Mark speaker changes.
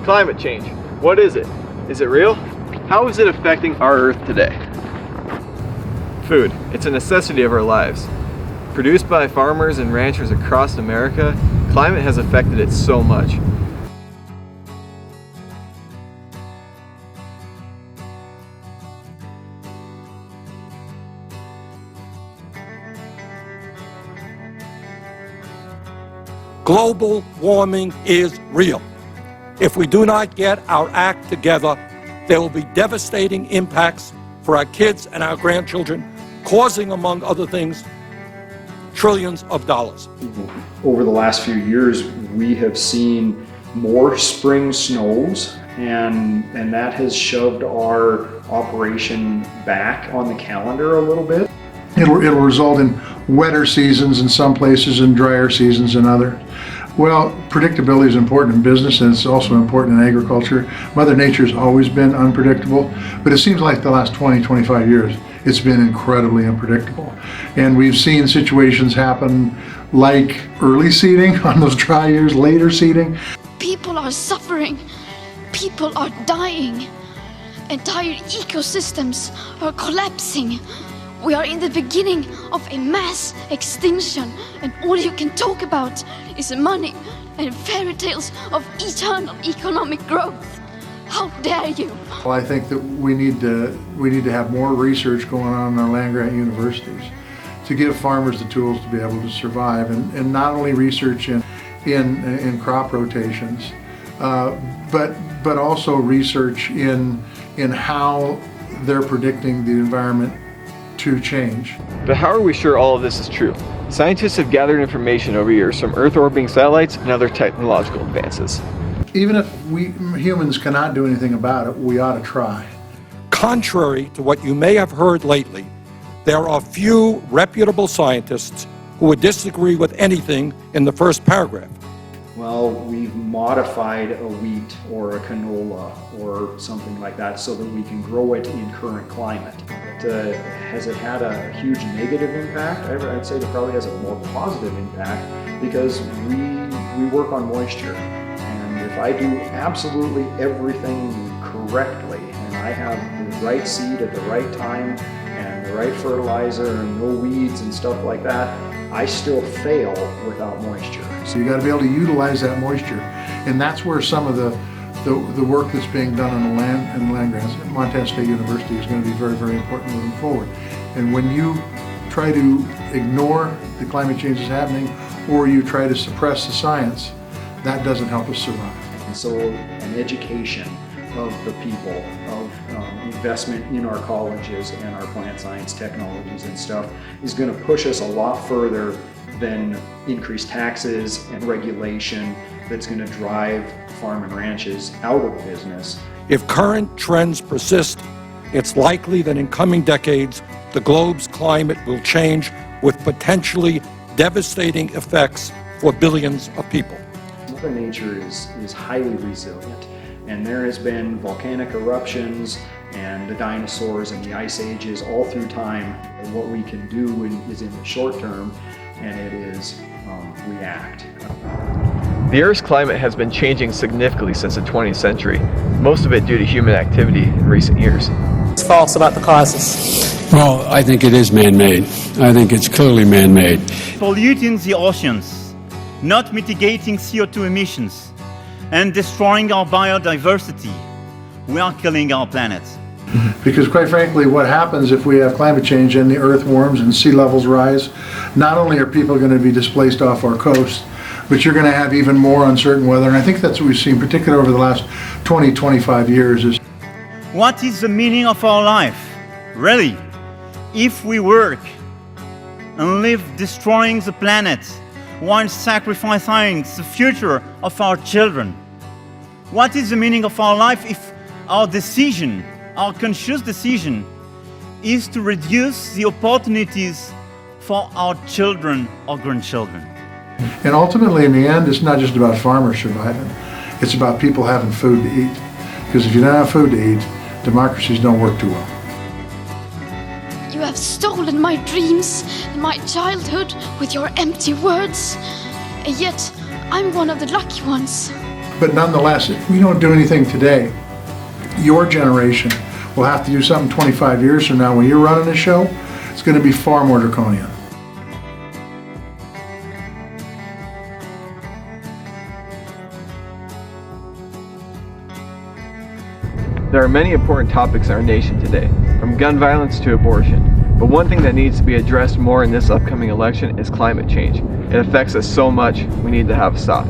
Speaker 1: Climate change. What is it? Is it real? How is it affecting our Earth today? Food. It's a necessity of our lives. Produced by farmers and ranchers across America, climate has affected it so much.
Speaker 2: Global warming is real. If we do not get our act together, there will be devastating impacts for our kids and our grandchildren, causing, among other things, trillions of dollars.
Speaker 3: Over the last few years, we have seen more spring snows, and that has shoved our operation back on the calendar a little bit.
Speaker 4: It'll result in wetter seasons in some places and drier seasons in others. Well, predictability is important in business, and it's also important in agriculture. Mother Nature's always been unpredictable, but it seems like the last 20, 25 years, it's been incredibly unpredictable. And we've seen situations happen like early seeding on those dry years, later seeding.
Speaker 5: People are suffering. People are dying. Entire ecosystems are collapsing. We are in the beginning of a mass extinction, and all you can talk about is money and fairy tales of eternal economic growth. How dare you?
Speaker 4: Well, I think that we need to have more research going on in our land-grant universities to give farmers the tools to be able to survive, and not only research in crop rotations, but also research in how they're predicting the environment to change.
Speaker 1: But how are we sure all of this is true? Scientists have gathered information over years from Earth orbiting satellites and other technological advances.
Speaker 4: Even if we humans cannot do anything about it, we ought to try.
Speaker 2: Contrary to what you may have heard lately, there are few reputable scientists who would disagree with anything in the first paragraph.
Speaker 3: Well, we've modified a wheat or a canola or something like that so that we can grow it in current climate. But, has it had a huge negative impact? I'd say it probably has a more positive impact because we work on moisture. And if I do absolutely everything correctly and I have the right seed at the right time and the right fertilizer and no weeds and stuff like that, I still fail without moisture.
Speaker 4: So you got to be able to utilize that moisture, and that's where some of the work that's being done on the land grants at Montana State University is going to be very, very important moving forward. And when you try to ignore the climate change that's happening, or you try to suppress the science, that doesn't help us survive.
Speaker 3: And so an education of the people, of investment in our colleges and our plant science technologies and stuff is going to push us a lot further than increased taxes and regulation that's going to drive farm and ranches out of business.
Speaker 2: If current trends persist, it's likely that in coming decades, the globe's climate will change with potentially devastating effects for billions of people.
Speaker 3: Mother Nature is highly resilient, and there has been volcanic eruptions and the dinosaurs and the ice ages all through time. And what we can do is in the short term, and it is react.
Speaker 1: The Earth's climate has been changing significantly since the 20th century, most of it due to human activity in recent years.
Speaker 6: It's false about the causes.
Speaker 7: Well, I think it is man-made. I think it's clearly man-made.
Speaker 8: Polluting the oceans, not mitigating CO2 emissions, and destroying our biodiversity. We are killing our planet.
Speaker 4: Because quite frankly, what happens if we have climate change and the earth warms and sea levels rise, not only are people going to be displaced off our coast, but you're going to have even more uncertain weather. And I think that's what we've seen, particularly over the last 20, 25 years. Is
Speaker 8: what is the meaning of our life? Really? If we work and live destroying the planet while sacrificing the future of our children, what is the meaning of our life if our decision, our conscious decision, is to reduce the opportunities for our children or grandchildren?
Speaker 4: And ultimately, in the end, it's not just about farmers surviving. It's about people having food to eat. Because if you don't have food to eat, democracies don't work too well.
Speaker 5: You have stolen my dreams and my childhood with your empty words. And yet, I'm one of the lucky ones.
Speaker 4: But nonetheless, if we don't do anything today, your generation will have to do something 25 years from now when you're running the show. It's going to be far more draconian.
Speaker 1: There are many important topics in our nation today, from gun violence to abortion. But one thing that needs to be addressed more in this upcoming election is climate change. It affects us so much, we need to have a stop.